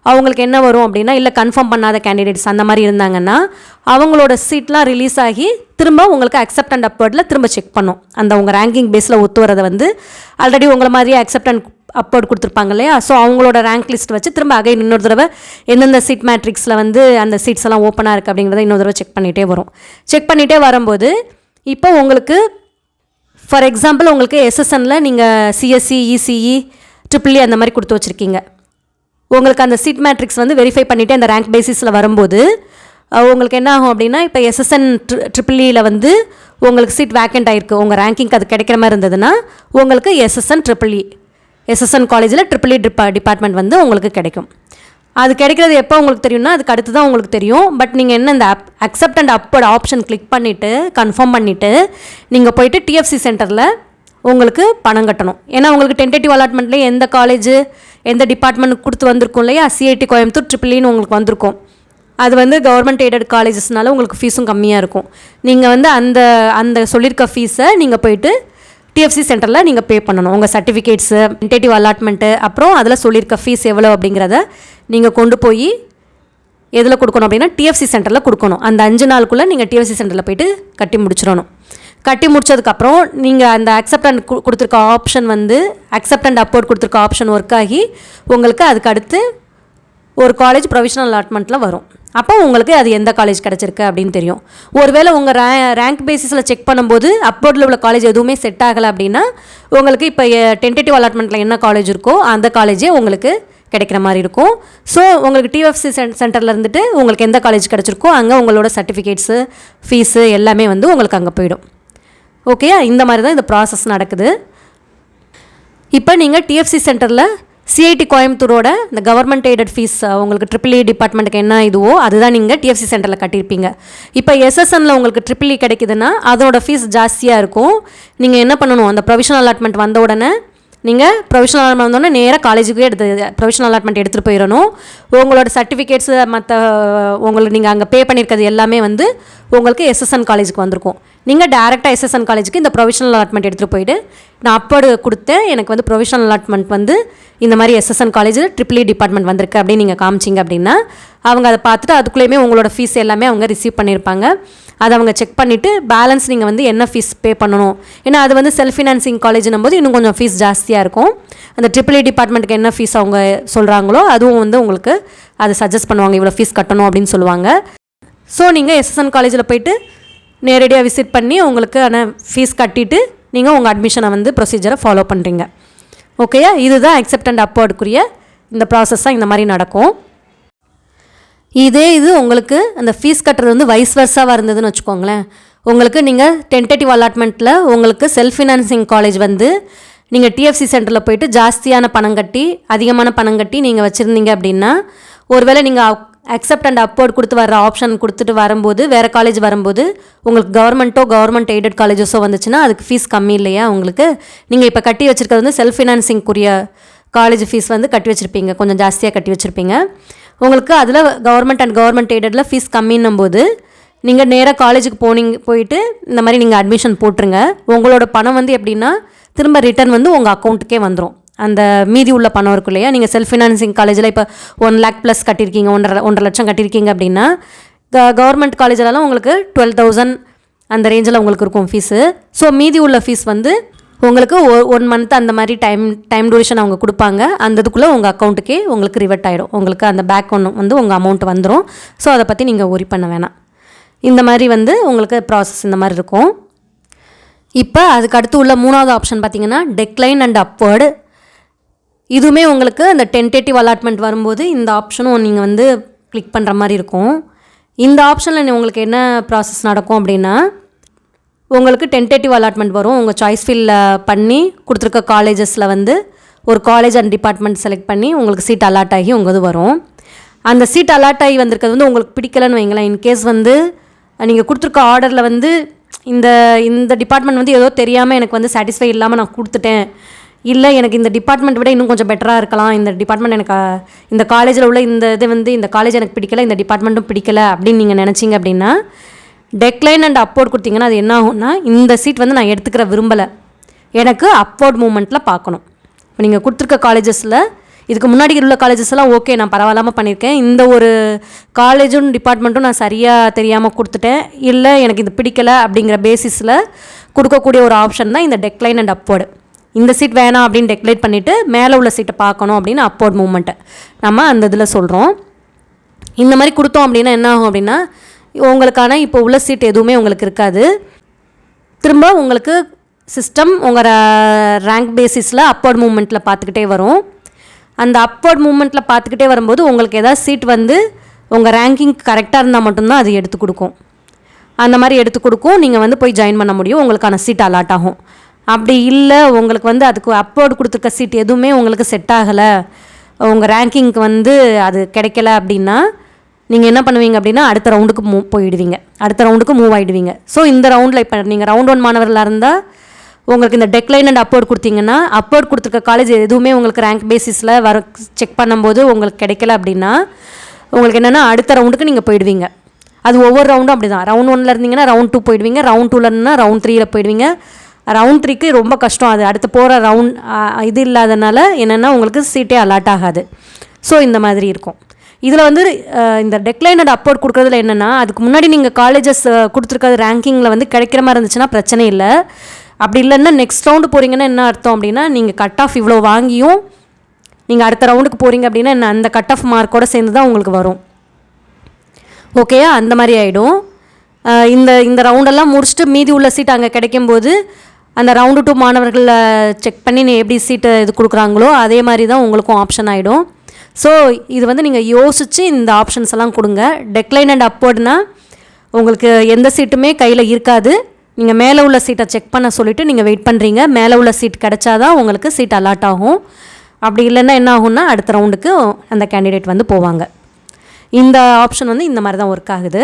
அவங்களுக்கு என்ன வரும் அப்படின்னா, இல்லை கன்ஃபார்ம் பண்ணாத கேண்டிடேட்ஸ் அந்த மாதிரி இருந்தாங்கன்னா அவங்களோட சீட்லாம் ரிலீஸ் ஆகி திரும்ப உங்களுக்கு அக்செப்ட் அண்ட் அப்வர்டில் திரும்ப செக் பண்ணும். அந்த உங்கள் ரேங்கிங் பேஸில் ஒத்து வரதை வந்து ஆல்ரெடி உங்களை மாதிரியே அக்செப்ட் அண்ட் அப்லோட் கொடுத்துருப்பாங்க இல்லையா, ஸோ அவங்களோட ரேங்க் லிஸ்ட் வச்சு திரும்ப அகைன் இன்னொரு தடவை எந்தெந்த சீட் மேட்ரிக்ஸில் வந்து அந்த சீட்ஸ் எல்லாம் ஓப்பனாக இருக்குது அப்படிங்கிறத இன்னொரு தடவை செக் பண்ணிகிட்டே வரும். செக் பண்ணிகிட்டே வரும்போது இப்போ உங்களுக்கு ஃபார் எக்ஸாம்பிள் உங்களுக்கு எஸ்எஸ்எனில் நீங்கள் சிஎஸ்சி, இசிஇ, ட்ரிபிள்இ அந்த மாதிரி கொடுத்து வச்சுருக்கீங்க. உங்களுக்கு அந்த சீட் மேட்ரிக்ஸ் வந்து வெரிஃபை பண்ணிவிட்டு அந்த ரேங்க் பேசிஸில் வரும்போது உங்களுக்கு என்ன ஆகும் அப்படின்னா, இப்போ எஸ்எஸ்என் ட்ரிபிள்இயில் வந்து உங்களுக்கு சீட் வேக்கண்ட் ஆகிருக்கு, உங்கள் ரேங்கிங்க்கு அது கிடைக்கிற மாதிரி இருந்ததுன்னா உங்களுக்கு எஸ்எஸ்என் காலேஜில் ட்ரிபிள்இ டிபார்ட்மெண்ட் வந்து உங்களுக்கு கிடைக்கும். அது கிடைக்கிறது எப்போ உங்களுக்கு தெரியும்னா அதுக்கு அடுத்து தான் உங்களுக்கு தெரியும். பட் நீங்கள் என்ன இந்த accept and upward option click பண்ணிவிட்டு கன்ஃபார்ம் பண்ணிவிட்டு நீங்கள் போயிட்டு டிஎஃப்சி சென்டரில் உங்களுக்கு பணம் கட்டணும். ஏன்னா உங்களுக்கு டென்டேட்டிவ் அலாட்மெண்ட்லேயே எந்த காலேஜ் எந்த டிபார்ட்மெண்ட் கொடுத்து வந்திருக்கும் இல்லையா, சிஐடி கோயம்புத்தூர், ட்ரிபிள்இன்னு உங்களுக்கு வந்திருக்கும். அது வந்து கவர்மெண்ட் எய்டட் காலேஜஸ்னால உங்களுக்கு ஃபீஸும் கம்மியாக இருக்கும். நீங்கள் வந்து அந்த சொல்லியிருக்க ஃபீஸை நீங்கள் போயிட்டு டிஎஃப்சி சென்டரில் நீங்கள் பே பண்ணணும். உங்கள் சர்டிஃபிகேட்ஸு, டென்டேட்டிவ் அலாட்மெண்ட்டு, அப்புறம் அதில் சொல்லியிருக்க ஃபீஸ் எவ்வளோ அப்படிங்கிறத நீங்கள் கொண்டு போய் எதில் கொடுக்கணும் அப்படின்னா டிஎஃப்சி சென்டரில் கொடுக்கணும். அந்த 5 நாளுக்குள்ளே நீங்கள் டிஎஃப்சி சென்டரில் போய்ட்டு கட்டி முடிச்சிடணும். கட்டி முடிச்சதுக்கப்புறம் நீங்கள் அந்த அக்செப்ட் அண்ட் கொடுத்துருக்க ஆப்ஷன் வந்து அக்செப்ட் அண்ட் அப்வர்ட் கொடுத்துருக்க ஆப்ஷன் ஒர்க் ஆகி உங்களுக்கு அதுக்கு அடுத்து ஒரு காலேஜ் ப்ரொவிஷனல் அலாட்மெண்ட்டில் வரும். அப்போ உங்களுக்கு அது எந்த காலேஜ் கிடச்சிருக்கு அப்படின்னு தெரியும். ஒருவேளை உங்கள் ரேங்க் பேசிஸில் செக் பண்ணும்போது அப்வர்டில் உள்ள காலேஜ் எதுவுமே செட் ஆகலை அப்படின்னா உங்களுக்கு இப்போ டென்டேட்டிவ் அலாட்மெண்ட்டில் என்ன காலேஜ் இருக்கோ அந்த காலேஜே உங்களுக்கு கிடைக்கிற மாதிரி இருக்கும். ஸோ உங்களுக்கு டிஎஃப்சி சென்டரில் இருந்துட்டு உங்களுக்கு எந்த காலேஜ் கிடச்சிருக்கோ அங்கே உங்களோட சர்டிஃபிகேட்ஸு, ஃபீஸு எல்லாமே வந்து உங்களுக்கு அங்கே போயிடும். ஓகேயா, இந்த மாதிரி தான் இந்த ப்ராசஸ் நடக்குது. இப்போ நீங்கள் டிஎஃப்சி சென்டரில் சிஐடி கோயம்புத்தூரோட இந்த கவர்மெண்ட் எய்டட் ஃபீஸ் உங்களுக்கு ட்ரிபிள்இ டிபார்ட்மெண்ட்டுக்கு என்ன இதுவோ அதுதான் நீங்கள் டிஎஃப்சி சென்டரில் கட்டியிருப்பீங்க. இப்போ எஸ்எஸ்எனில் உங்களுக்கு ட்ரிபிள்இ கிடைக்குதுன்னா அதோட ஃபீஸ் ஜாஸ்தியாக இருக்கும். நீங்கள் என்ன பண்ணணும், அந்த ப்ரொவிஷனல் அலாட்மெண்ட் வந்த உடனே நீங்கள் ப்ரொவிஷனல் அலாட்மெண்ட் வந்தோடனே நேராக காலேஜுக்கே ப்ரொவிஷனல் அலாட்மெண்ட் எடுத்துகிட்டு போயிடணும். உங்களோட சர்டிஃபிகேட்ஸு மற்ற உங்களுக்கு நீங்கள் அங்கே பே பண்ணியிருக்கிறது எல்லாமே வந்து உங்களுக்கு எஸ்எஸ்என் காலேஜுக்கு வந்திருக்கும். நீங்கள் டேரெக்டாக எஸ்எஸ்என் காலேஜுக்கு இந்த ப்ரொவிஷனல் அலாட்மெண்ட் எடுத்துகிட்டு போயிட்டு நான் அப்வர்டு கொடுத்தேன், எனக்கு வந்து ப்ரொவிஷனல் அலாட்மெண்ட் வந்து இந்த மாதிரி எஸ்எஸ்என் காலேஜில் ட்ரிபிள்இ டிபார்ட்மெண்ட் வந்திருக்கு அப்படின்னு நீங்கள் காமிச்சிங்க அப்படின்னா அவங்க அதை பார்த்துட்டு அதுக்குள்ளேயுமே உங்களோட ஃபீஸ் எல்லாமே அவங்க ரிசீவ் பண்ணியிருப்பாங்க. அதை அவங்க செக் பண்ணிவிட்டு பேலன்ஸ் நீங்கள் வந்து என்ன ஃபீஸ் பே பண்ணணும், ஏன்னா அது வந்து செல்ஃப் ஃபினான்சிங் காலேஜ்னும் போது இன்னும் கொஞ்சம் ஃபீஸ் ஜாஸ்தியாக இருக்கும். அந்த ட்ரிபிள்இ டிபார்ட்மெண்ட்டுக்கு என்ன ஃபீஸ் அவங்க சொல்கிறாங்களோ அதுவும் வந்து உங்களுக்கு அதை சஜஸ்ட் பண்ணுவாங்க, இவ்வளோ ஃபீஸ் கட்டணும் அப்படின்னு சொல்லுவாங்க. ஸோ நீங்கள் எஸ்எஸ்என் காலேஜில் போய்ட்டு நேரடியாக விசிட் பண்ணி உங்களுக்கு ஆனால் ஃபீஸ் கட்டிட்டு நீங்கள் உங்கள் அட்மிஷனை வந்து ப்ரொசீஜரை ஃபாலோ பண்ணுறீங்க. ஓகேயா, இதுதான் அக்செப்ட் அண்ட் அப்வர்டுக்குரிய இந்த ப்ராசஸ்ஸாக இந்த மாதிரி நடக்கும். இது உங்களுக்கு அந்த ஃபீஸ் கட்டுறது வந்து வைஸ் வர்ஸாவாக இருந்ததுன்னு வச்சுக்கோங்களேன். உங்களுக்கு நீங்கள் டென்டேட்டிவ் அலாட்மெண்ட்டில் உங்களுக்கு செல்ஃப் ஃபினான்சிங் காலேஜ் வந்து நீங்கள் டிஎஃப்சி சென்டரில் போய்ட்டு ஜாஸ்தியான பணம் கட்டி அதிகமான பணம் கட்டி நீங்கள் வச்சுருந்தீங்க அப்படின்னா ஒருவேளை நீங்கள் அக்செப்ட் அண்ட் அப்வர்ட் கொடுத்து வர ஆப்ஷன் கொடுத்துட்டு வரும்போது வேறு காலேஜ் வரும்போது உங்களுக்கு கவர்மெண்ட் எய்டட் காலேஜஸோ வந்துச்சுன்னா அதுக்கு ஃபீஸ் கம்மி இல்லையா உங்களுக்கு. நீங்கள் இப்போ கட்டி வச்சுருக்கிறது வந்து செல்ஃப் ஃபினான்சிங்குரிய காலேஜ் ஃபீஸ் வந்து கட்டி வச்சுருப்பீங்க, கொஞ்சம் ஜாஸ்தியாக கட்டி வச்சுருப்பீங்க. உங்களுக்கு அதில் கவர்மெண்ட் எய்டடில் ஃபீஸ் கம்மின்னும் போது நீங்கள் நேராக காலேஜுக்கு போயிட்டு இந்த மாதிரி நீங்கள் அட்மிஷன் போட்டுருங்க. உங்களோட பணம் வந்து எப்படின்னா திரும்ப ரிட்டர்ன் வந்து உங்கள் அக்கௌண்ட்டுக்கே வந்துடும். அந்த மீதி உள்ள பணம் இருக்கும் இல்லையா, நீங்கள் செல்ஃப் ஃபினான்சிங் காலேஜில் இப்போ 1 lakh ப்ளஸ் கட்டியிருக்கீங்க, 1.5 லட்சம் கட்டியிருக்கீங்க அப்படின்னா கவர்மெண்ட் காலேஜிலலாம் உங்களுக்கு 12,000 அந்த ரேஞ்சில் உங்களுக்கு இருக்கும் ஃபீஸு. ஸோ மீதி உள்ள ஃபீஸ் வந்து உங்களுக்கு 1 month அந்த மாதிரி டைம் டூரேஷன் அவங்க கொடுப்பாங்க. அந்த இதுக்குள்ளே உங்கள் அக்கௌண்ட்டுக்கே உங்களுக்கு ரிவர்ட் ஆகிடும், உங்களுக்கு அந்த பேக் ஒன்று வந்து உங்கள் அமௌண்ட் வந்துடும். ஸோ அதை பற்றி நீங்கள் ஒரி பண்ண வேணாம். இந்த மாதிரி வந்து உங்களுக்கு ப்ராசஸ் இந்த மாதிரி இருக்கும். இப்போ அதுக்கு அடுத்து உள்ள 3வது ஆப்ஷன் பார்த்திங்கன்னா டெக்ளைன் அண்ட் அப்வர்டு. இதுவுமே உங்களுக்கு அந்த டென்டேட்டிவ் அலாட்மெண்ட் வரும்போது இந்த ஆப்ஷனும் நீங்கள் வந்து கிளிக் பண்ணுற மாதிரி இருக்கும். இந்த ஆப்ஷனில் உங்களுக்கு என்ன ப்ராசஸ் நடக்கும் அப்படின்னா உங்களுக்கு டென்டேட்டிவ் அலாட்மெண்ட் வரும். உங்கள் சாய்ஸ் ஃபில் பண்ணி கொடுத்துருக்க காலேஜஸில் வந்து ஒரு காலேஜ் அண்ட் டிபார்ட்மெண்ட் செலக்ட் பண்ணி உங்களுக்கு சீட் அலாட் ஆகி உங்கள் இது வரும். அந்த சீட் அலாட் ஆகி வந்திருக்கிறது வந்து உங்களுக்கு பிடிக்கலன்னு வைங்களேன். இன்கேஸ் வந்து நீங்கள் கொடுத்துருக்க ஆர்டரில் வந்து இந்த டிபார்ட்மெண்ட் வந்து ஏதோ தெரியாமல் எனக்கு வந்து சாட்டிஸ்ஃபை இல்லாமல் நான் கொடுத்துட்டேன், இல்லை எனக்கு இந்த டிபார்ட்மெண்ட் விட இன்னும் கொஞ்சம் பெட்டராக இருக்கலாம், இந்த டிபார்ட்மெண்ட் எனக்கு இந்த காலேஜில் உள்ள இந்த காலேஜ் எனக்கு பிடிக்கல, இந்த டிபார்ட்மெண்ட்டும் பிடிக்கல அப்படின்னு நீங்கள் நினச்சிங்க அப்படின்னா டெக்லைன் அண்ட் அப்போர்ட் கொடுத்தீங்கன்னா அது என்ன ஆகும்னா, இந்த சீட் வந்து நான் எடுத்துக்கிற விரும்பலை, எனக்கு அப்போர்ட் மூமெண்ட்டில் பார்க்கணும். இப்போ நீங்கள் கொடுத்துருக்க காலேஜஸில் இதுக்கு முன்னாடி உள்ள காலேஜஸ் எல்லாம் ஓகே, நான் பரவாயில்லாமல் பண்ணியிருக்கேன், இந்த ஒரு காலேஜும் டிபார்ட்மெண்ட்டும் நான் சரியாக தெரியாமல் கொடுத்துட்டேன், இல்லை எனக்கு இது பிடிக்கலை அப்படிங்கிற பேசிஸில் கொடுக்கக்கூடிய ஒரு ஆப்ஷன் தான் இந்த டெக்லைன் அண்ட் அப்போர்டு. இந்த சீட் வேணாம் அப்படின்னு டெக்லைட் பண்ணிவிட்டு மேலே உள்ள சீட்டை பார்க்கணும் அப்படின்னு அப்போர்ட் மூமெண்ட்டை நம்ம அந்த இதில் சொல்கிறோம். இந்த மாதிரி கொடுத்தோம் அப்படின்னா என்ன ஆகும் அப்படின்னா, உங்களுக்கான இப்போ உள்ள சீட் எதுவுமே உங்களுக்கு இருக்காது. திரும்ப உங்களுக்கு சிஸ்டம் உங்கள் ரேங்க் பேசிஸில் அப்போர்ட் மூமெண்ட்டில் பார்த்துக்கிட்டே வரும். அந்த அப்போர்ட் மூமெண்ட்டில் பார்த்துக்கிட்டே வரும்போது உங்களுக்கு எதாவது சீட் வந்து உங்கள் ரேங்கிங் கரெக்டாக இருந்தால் மட்டும்தான் அது எடுத்து கொடுக்கும். அந்த மாதிரி எடுத்து கொடுக்கும், நீங்கள் வந்து போய் ஜாயின் பண்ண முடியும், உங்களுக்கான சீட் அலாட் ஆகும். அப்படி இல்லை, உங்களுக்கு வந்து அதுக்கு அப்போர்டு கொடுத்துருக்க சீட் எதுவுமே உங்களுக்கு செட் ஆகலை, உங்கள் ரேங்கிங்க்கு வந்து அது கிடைக்கல அப்படின்னா நீங்கள் என்ன பண்ணுவீங்க அப்படின்னா அடுத்த ரவுண்டுக்கு போயிடுவீங்க, அடுத்த ரவுண்டுக்கு மூவ் ஆகிடுவீங்க. ஸோ இந்த ரவுண்டில் இப்போ நீங்கள் ரவுண்ட் 1 மாணவர்களாக இருந்தால் உங்களுக்கு இந்த டெக்லைன் அண்ட் அப்போர்ட் கொடுத்தீங்கன்னா, அப்போர்ட் கொடுத்துருக்க காலேஜ் எதுவுமே உங்களுக்கு ரேங்க் பேசிஸில் செக் பண்ணும்போது உங்களுக்கு கிடைக்கல அப்படின்னா உங்களுக்கு என்னென்னா அடுத்த ரவுண்டுக்கு நீங்கள் போயிடுவீங்க. அது ஒவ்வொரு ரவுண்டும் அப்படி தான். ரவுண்ட் 1 இருந்தீங்கன்னா ரவுண்ட் 2 போயிடுவீங்க, ரவுண்ட் 2 இருந்தால் ரவுண்ட் 3 போயிடுவீங்க. ரவுண்ட் 3க்கு ரொம்ப கஷ்டம், அது அடுத்து போகிற ரவுண்ட் இது இல்லாதனால என்னென்னா உங்களுக்கு சீட்டே அலாட் ஆகாது. ஸோ இந்த மாதிரி இருக்கும். இதில் வந்து இந்த டெக்லைன் அண்ட் அப்போர்ட் கொடுக்குறதுல என்னென்னா, அதுக்கு முன்னாடி நீங்கள் காலேஜஸ் கொடுத்துருக்கிறது ரேங்கிங்கில் வந்து கிடைக்கிற மாதிரி இருந்துச்சுன்னா பிரச்சனை இல்லை. அப்படி இல்லைன்னா நெக்ஸ்ட் ரவுண்டு போகிறீங்கன்னா என்ன அர்த்தம் அப்படின்னா, நீங்கள் கட் ஆஃப் இவ்வளோ வாங்கியும் நீங்கள் அடுத்த ரவுண்டுக்கு போகிறீங்க அப்படின்னா என்ன அந்த கட் ஆஃப் மார்க்கோடு சேர்ந்து தான் உங்களுக்கு வரும். ஓகேயா, அந்த மாதிரி ஆகிடும். இந்த ரவுண்டெல்லாம் முடிச்சுட்டு மீதி உள்ள சீட் அங்கே கிடைக்கும்போது அந்த ரவுண்டு 2 மாணவர்களை செக் பண்ணி எப்படி சீட்டை இது கொடுக்குறாங்களோ அதே மாதிரி தான் உங்களுக்கும் ஆப்ஷன் ஆகிடும். ஸோ இது வந்து நீங்கள் யோசித்து இந்த ஆப்ஷன்ஸ் எல்லாம் கொடுங்க. டெக்லைன் அண்ட் அப்போர்ட்னா உங்களுக்கு எந்த சீட்டுமே கையில் இருக்காது, நீங்கள் மேலே உள்ள சீட்டை செக் பண்ண சொல்லிவிட்டு நீங்கள் வெயிட் பண்ணுறீங்க, மேலே உள்ள சீட் கிடச்சாதான் உங்களுக்கு சீட் அலாட் ஆகும். அப்படி இல்லைன்னா என்ன ஆகும்னா அடுத்த ரவுண்டுக்கு அந்த கேண்டிடேட் வந்து போவாங்க. இந்த ஆப்ஷன் வந்து இந்த மாதிரி தான் ஒர்க் ஆகுது.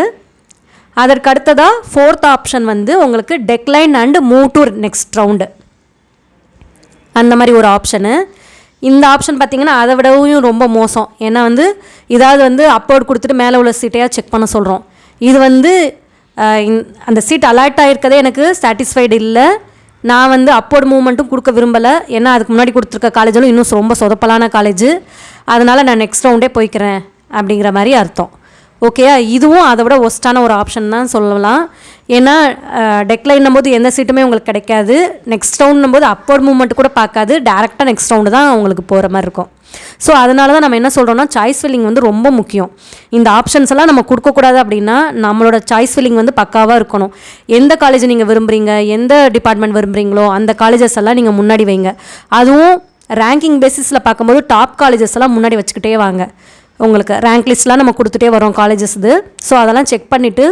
அதற்கு அடுத்ததாக 4th ஆப்ஷன் வந்து உங்களுக்கு decline and move to next round, அந்த மாதிரி ஒரு ஆப்ஷனு. இந்த ஆப்ஷன் பார்த்திங்கன்னா அதை விடவும் ரொம்ப மோசம். ஏன்னா வந்து இதாவது வந்து அப்போர்ட் கொடுத்துட்டு மேலே உள்ள சீட்டையாக செக் பண்ண சொல்கிறோம். இது வந்து அந்த சீட் அலாட் ஆகிருக்கதே எனக்கு சாட்டிஸ்ஃபைடு இல்லை, நான் வந்து அப்போர்ட் மூவ்மெண்ட்டும் கொடுக்க விரும்பலை, ஏன்னா அதுக்கு முன்னாடி கொடுத்துருக்க காலேஜிலும் இன்னும் ரொம்ப சொதப்பலான காலேஜு, அதனால் நான் நெக்ஸ்ட் ரவுண்டே போய்க்கிறேன் அப்படிங்கிற மாதிரி அர்த்தம். ஓகேயா, இதுவும் அதை விட ஒஸ்ட்டான ஒரு ஆப்ஷன் தான் சொல்லலாம். ஏன்னா டெக்லைன்னும் போது எந்த சீட்டுமே உங்களுக்கு கிடைக்காது, நெக்ஸ்ட் ரவுண்ட்னும் போது அப்போர்ட் மூவ்மெண்ட் கூட பார்க்காது, டேரெக்டாக நெக்ஸ்ட் ரவுண்டு தான் உங்களுக்கு போகிற மாதிரி இருக்கும். ஸோ அதனால தான் நம்ம என்ன சொல்கிறோம்னா சாய்ஸ் ஃபில்லிங் வந்து ரொம்ப முக்கியம். இந்த ஆப்ஷன்ஸ் எல்லாம் நம்ம கொடுக்கக்கூடாது அப்படின்னா நம்மளோட சாய்ஸ் ஃபில்லிங் வந்து பக்காவாக இருக்கணும். எந்த காலேஜ் நீங்கள் விரும்புகிறீங்க, எந்த டிபார்ட்மெண்ட் விரும்புகிறீங்களோ அந்த காலேஜஸ் எல்லாம் நீங்கள் முன்னாடி வைங்க. அதுவும் ரேங்கிங் பேசிஸில் பார்க்கும்போது டாப் காலேஜஸ் எல்லாம் முன்னாடி வச்சுக்கிட்டே வாங்க. உங்களுக்கு ரேங்க் லிஸ்ட்லாம் நம்ம கொடுத்துட்டே வரோம் காலேஜஸ் இது. ஸோ அதெல்லாம் செக் பண்ணிவிட்டு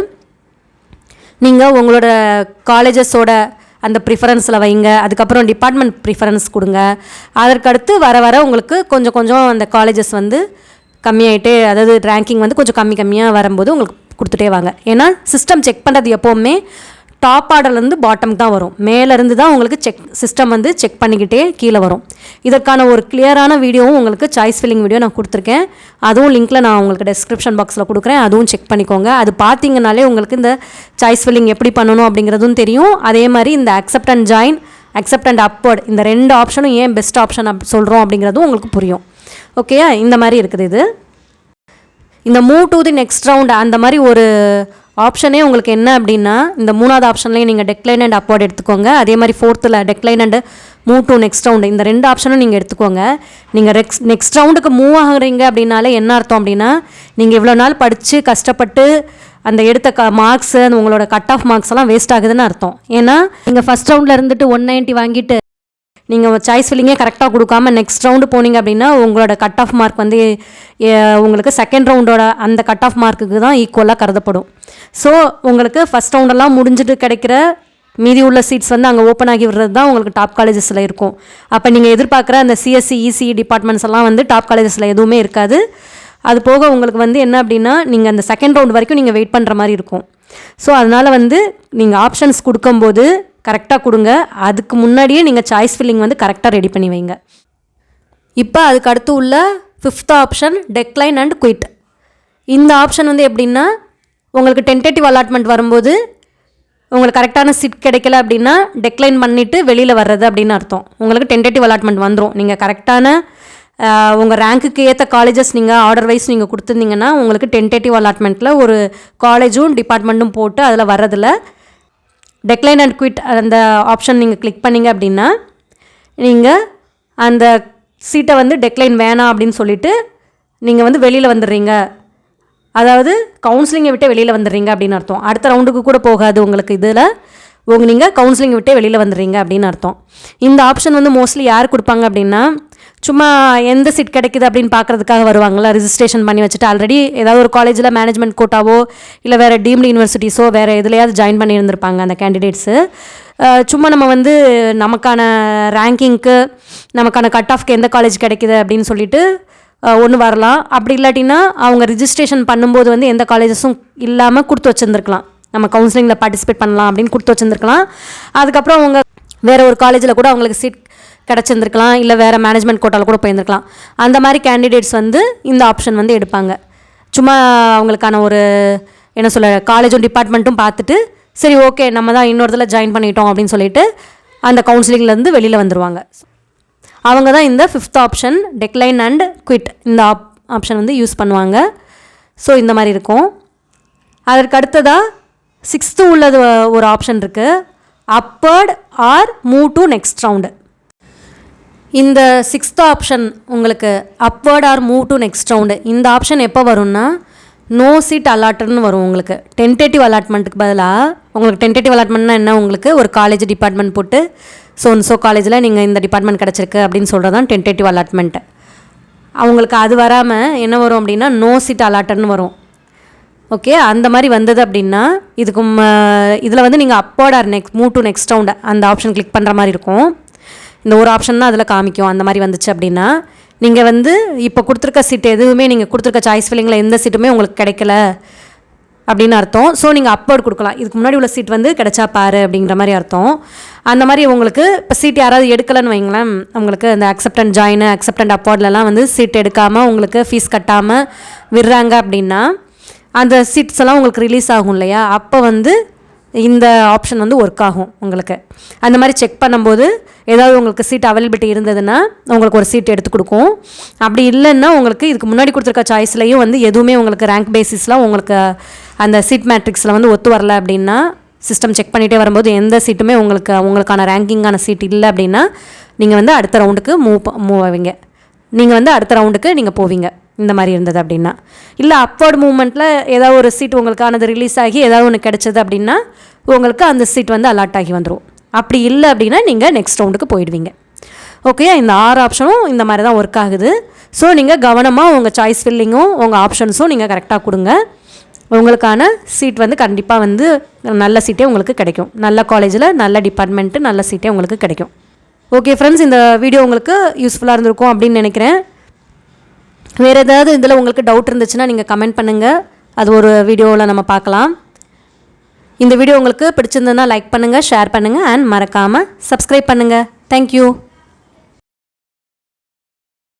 நீங்கள் உங்களோட காலேஜஸோட அந்த ப்ரிஃபரன்ஸில் வைங்க. அதுக்கப்புறம் டிபார்ட்மெண்ட் ப்ரிஃபரன்ஸ் கொடுங்க. அதற்கடுத்து வர வர உங்களுக்கு கொஞ்சம் கொஞ்சம் அந்த காலேஜஸ் வந்து கம்மியாகிட்டே, அதாவது ரேங்கிங் வந்து கொஞ்சம் கம்மியாக வரும்போது உங்களுக்கு கொடுத்துட்டே வாங்க. ஏன்னா சிஸ்டம் செக் பண்ணுறது எப்போவுமே டாப் ஆர்டர்லேருந்து பாட்டம் தான் வரும், மேலேருந்து தான் உங்களுக்கு சிஸ்டம் வந்து செக் பண்ணிக்கிட்டே கீழே வரும். இதற்கான ஒரு கிளியரான வீடியோவும் உங்களுக்கு சாய்ஸ் ஃபில்லிங் வீடியோ நான் கொடுத்துருக்கேன், அதுவும் லிங்க்கில் நான் உங்களுக்கு டெஸ்கிரிப்ஷன் பாக்ஸில் கொடுக்குறேன், அதுவும் செக் பண்ணிக்கோங்க. அது பார்த்தீங்கனாலே உங்களுக்கு இந்த சாய்ஸ் ஃபில்லிங் எப்படி பண்ணணும் அப்படிங்கிறதும் தெரியும். அதே மாதிரி இந்த accept and join, accept and upward, இந்த 2 ஆப்ஷனும் ஏன் பெஸ்ட் ஆப்ஷன் சொல்கிறோம் அப்படிங்கிறதும் உங்களுக்கு புரியும். ஓகேயா, இந்த மாதிரி இருக்குது இது. இந்த move to the next round அந்த மாதிரி ஒரு ஆப்ஷனே உங்களுக்கு என்ன அப்படின்னா, இந்த 3வது ஆப்ஷன்லேயும் நீங்கள் டெக்லைன் அண்ட் அப்போர்ட் எடுத்துக்கோங்க. அதே மாதிரி 4th decline and move to next round, இந்த 2 ஆப்ஷனும் நீங்கள் எடுத்துக்கோங்க. நீங்கள் நெக்ஸ்ட் ரவுண்டுக்கு மூவ் ஆகுறீங்க அப்படின்னாலே என்ன அர்த்தம் அப்படின்னா, நீங்கள் இவ்வளோ நாள் படித்து கஷ்டப்பட்டு அந்த எடுத்த மார்க்ஸு, அந்த உங்களோட கட் ஆஃப் மார்க்ஸ் எல்லாம் வேஸ்ட் ஆகுதுன்னு அர்த்தம். ஏன்னா நீங்கள் ஃபஸ்ட் ரவுண்டில் இருந்துட்டு 190 வாங்கிட்டு நீங்கள் சாய்ஸ் ஃபில்லிங்கே கரெக்டாக கொடுக்காம நெக்ஸ்ட் ரவுண்டு போனீங்க அப்படின்னா உங்களோட கட் ஆஃப் மார்க் வந்து உங்களுக்கு செகண்ட் ரவுண்டோட அந்த கட் ஆஃப் மார்க்குக்கு தான் ஈக்குவலாக கருதப்படும். ஸோ உங்களுக்கு ஃபஸ்ட் ரவுண்டெல்லாம் முடிஞ்சுட்டு கிடைக்கிற மீதி உள்ள சீட்ஸ் வந்து அங்கே ஓப்பன் ஆகி விடுறது தான் உங்களுக்கு டாப் காலேஜஸில் இருக்கும். அப்போ நீங்கள் எதிர்பார்க்குற அந்த சிஎஸ்சி இசிஇ டிபார்ட்மெண்ட்ஸ் எல்லாம் வந்து டாப் காலேஜஸில் எதுவுமே இருக்காது. அது போக உங்களுக்கு வந்து என்ன அப்படின்னா, நீங்கள் அந்த செகண்ட் ரவுண்ட் வரைக்கும் நீங்கள் வெயிட் பண்ணுற மாதிரி இருக்கும். ஸோ அதனால் வந்து நீங்கள் ஆப்ஷன்ஸ் கொடுக்கும்போது கரெக்டாக கொடுங்க. அதுக்கு முன்னாடியே நீங்கள் சாய்ஸ் ஃபில்லிங் வந்து கரெக்டாக ரெடி பண்ணி வைங்க. இப்போ அதுக்கு அடுத்து உள்ள 5th option decline and quit. இந்த ஆப்ஷன் வந்து எப்படின்னா, உங்களுக்கு டென்டேட்டிவ் அலாட்மெண்ட் வரும்போது உங்களுக்கு கரெக்டான சீட் கிடைக்கல அப்படின்னா டெக்ளைன் பண்ணிவிட்டு வெளியில் வர்றது அப்படின்னு அர்த்தம். உங்களுக்கு டென்டேட்டிவ் அலாட்மெண்ட் வந்துடும். நீங்கள் கரெக்டான உங்கள் ரேங்க்குக்கு ஏற்ற காலேஜஸ் நீங்கள் ஆர்டர் வைஸ் நீங்கள் கொடுத்துருந்தீங்கன்னா உங்களுக்கு டென்டேட்டிவ் அலாட்மெண்ட்டில் ஒரு காலேஜும் டிபார்ட்மெண்ட்டும் போட்டு அதில் வர்றதில் டெக்ளைன் அண்ட் குவிட் அந்த ஆப்ஷன் நீங்கள் கிளிக் பண்ணிங்க அப்படின்னா நீங்கள் அந்த சீட்டை வந்து டெக்ளைன் வேணாம் அப்படின்னு சொல்லிவிட்டு நீங்கள் வந்து வெளியில் வந்துடுறீங்க. அதாவது கவுன்சிலிங்கை விட்டு வெளியில் வந்துடுறீங்க அப்படின்னு அர்த்தம். அடுத்த ரவுண்டுக்கு கூட போகாது உங்களுக்கு. இதில் நீங்கள் கவுன்சிலிங்கை விட்டு வெளியில் வந்துடுறீங்க அப்படின்னு அர்த்தம். இந்த ஆப்ஷன் வந்து மோஸ்ட்லி யார் கொடுப்பாங்க அப்படின்னா சும்மா எந்த சீட் கிடைக்குது அப்படின்னு பார்க்குறதுக்காக வருவாங்களா, ரிஜிஸ்ட்ரேஷன் பண்ணி வச்சுட்டு ஆல்ரெடி ஏதாவது ஒரு காலேஜில் மேனேஜ்மெண்ட் கோட்டாவோ இல்லை வேறு டீம்டு யூனிவர்சிட்டிஸோ வேறு எதுலையாவது ஜாயின் பண்ணியிருந்திருப்பாங்க அந்த கேண்டிடேட்ஸு. சும்மா நம்ம வந்து நமக்கான ரேங்கிங்க்கு நமக்கான கட் ஆஃப்க்கு எந்த காலேஜ் கிடைக்குது அப்படின்னு சொல்லிட்டு ஒன்று வரலாம். அப்படி இல்லாட்டினா அவங்க ரிஜிஸ்ட்ரேஷன் பண்ணும்போது வந்து எந்த காலேஜஸும் இல்லாமல் கொடுத்து வச்சுருந்துருக்கலாம், நம்ம கவுன்சிலிங்கில் பார்ட்டிசிபேட் பண்ணலாம் அப்படின்னு கொடுத்து வச்சுருந்துருக்கலாம். அதுக்கப்புறம் அவங்க வேறு ஒரு காலேஜில் கூட அவங்களுக்கு சீட் கிடச்சிருந்துருக்கலாம், இல்லை வேறு மேனேஜ்மெண்ட் கோட்டாவில் கூட போயிருந்துருக்கலாம். அந்த மாதிரி கேண்டிடேட்ஸ் வந்து இந்த ஆப்ஷன் வந்து எடுப்பாங்க. சும்மா அவங்களுக்கான ஒரு என்ன சொல்ல காலேஜும் டிபார்ட்மெண்ட்டும் பார்த்துட்டு சரி ஓகே நம்ம தான் இன்னொரு இதில் ஜாயின் பண்ணிட்டோம் அப்படின்னு சொல்லிட்டு அந்த கவுன்சிலிங்லேருந்து வெளியில் வந்துடுவாங்க. அவங்க தான் இந்த 5th option decline and quit இந்த ஆப்ஷன் வந்து யூஸ் பண்ணுவாங்க. ஸோ இந்த மாதிரி இருக்கும். அதற்கு அடுத்ததாக 6th உள்ளது ஒரு ஆப்ஷன் இருக்குது, upward or move to next round. இந்த 6th ஆப்ஷன் உங்களுக்கு upward or move to next round. இந்த ஆப்ஷன் எப்போ வரும்னா நோ சீட் அலாட்டட்னு வரும். உங்களுக்கு டென்டேட்டிவ் அலாட்மெண்ட்டுக்கு பதிலாக உங்களுக்கு டென்டேட்டிவ் அலாட்மெண்ட்னா என்ன, உங்களுக்கு ஒரு காலேஜ் டிபார்ட்மெண்ட் போட்டு ஸோ காலேஜில் நீங்கள் இந்த டிபார்ட்மெண்ட் கிடச்சிருக்கு அப்படின்னு சொல்கிறது தான் டென்டேட்டிவ் அலாட்மெண்ட்டு. அவங்களுக்கு அது வராமல் என்ன வரும் அப்படின்னா நோ சீட் அலாட்டட்னு வரும். ஓகே, அந்த மாதிரி வந்தது அப்படின்னா இதுக்கு இதில் வந்து நீங்கள் upward or move to next round அந்த ஆப்ஷன் கிளிக் பண்ணுற மாதிரி இருக்கும். இந்த ஒரு ஆப்ஷன் தான் அதில் காமிக்கும். அந்த மாதிரி வந்துச்சு அப்படின்னா நீங்கள் வந்து இப்போ கொடுத்துருக்க சீட் எதுவுமே நீங்கள் கொடுத்துருக்க சாய்ஸ் ஃபில்லிங்கில் எந்த சீட்டுமே உங்களுக்கு கிடைக்கல அப்படின்னு அர்த்தம். ஸோ நீங்கள் அப்போர்ட் கொடுக்கலாம். இதுக்கு முன்னாடி உள்ள சீட் வந்து கிடைச்சா பாரு அப்படிங்கிற மாதிரி அர்த்தம். அந்த மாதிரி உங்களுக்கு இப்போ சீட் யாராவது எடுக்கலைன்னு வைங்களேன், உங்களுக்கு அந்த accept and join accept and அப்போர்ட்லலாம் வந்து சீட் எடுக்காமல் உங்களுக்கு ஃபீஸ் கட்டாமல் விடுறாங்க அப்படின்னா அந்த சீட்ஸ் எல்லாம் உங்களுக்கு ரிலீஸ் ஆகும் இல்லையா, அப்போ வந்து இந்த ஆப்ஷன் வந்து ஒர்க் ஆகும் உங்களுக்கு. அந்த மாதிரி செக் பண்ணும்போது ஏதாவது உங்களுக்கு சீட் அவைலபிலிட்டி இருந்ததுன்னா உங்களுக்கு ஒரு சீட் எடுத்து கொடுக்கும். அப்படி இல்லைன்னா உங்களுக்கு இதுக்கு முன்னாடி கொடுத்துருக்க சாய்ஸ்லையும் வந்து எதுவுமே உங்களுக்கு ரேங்க் பேசிஸில் உங்களுக்கு அந்த சீட் மேட்ரிக்ஸில் வந்து ஒத்து வரல அப்படின்னா சிஸ்டம் செக் பண்ணிகிட்டே வரும்போது எந்த சீட்டுமே உங்களுக்கான ரேங்கிங்கான சீட் இல்லை அப்படின்னா நீங்கள் வந்து அடுத்த ரவுண்டுக்கு மூவ் ஆவீங்க. நீங்கள் வந்து அடுத்த ரவுண்டுக்கு நீங்கள் போவீங்க. இந்த மாதிரி இருந்தது அப்படின்னா. இல்லை அப்வர்ட் மூவ்மெண்ட்டில் ஏதாவது ஒரு சீட் உங்களுக்கானது ரிலீஸ் ஆகி ஏதாவது ஒன்று கிடச்சது அப்படின்னா உங்களுக்கு அந்த சீட் வந்து அலாட் ஆகி வந்துடும். அப்படி இல்லை அப்படின்னா நீங்கள் நெக்ஸ்ட் ரவுண்டுக்கு போயிடுவீங்க. ஓகே, இந்த 6 ஆப்ஷனும் இந்த மாதிரி தான் ஒர்க் ஆகுது. ஸோ நீங்கள் கவனமாக உங்கள் சாய்ஸ் ஃபில்லிங்கும் உங்கள் ஆப்ஷன்ஸும் நீங்கள் கரெக்டாக கொடுங்க. உங்களுக்கான சீட் வந்து கண்டிப்பாக வந்து நல்ல சீட்டே உங்களுக்கு கிடைக்கும். நல்ல காலேஜில் நல்ல டிபார்ட்மெண்ட்டு நல்ல சீட்டே உங்களுக்கு கிடைக்கும். ஓகே ஃப்ரெண்ட்ஸ், இந்த வீடியோ உங்களுக்கு யூஸ்ஃபுல்லாக இருந்திருக்கும் அப்படின்னு நினைக்கிறேன். வேறு ஏதாவது இதில் உங்களுக்கு டவுட் இருந்துச்சுன்னா நீங்கள் கமெண்ட் பண்ணுங்கள், அது ஒரு வீடியோவில் நம்ம பார்க்கலாம். இந்த வீடியோ உங்களுக்கு பிடிச்சிருந்ததுன்னா லைக் பண்ணுங்கள், ஷேர் பண்ணுங்கள் அண்ட் மறக்காமல் சப்ஸ்கிரைப் பண்ணுங்கள். தேங்க்யூ.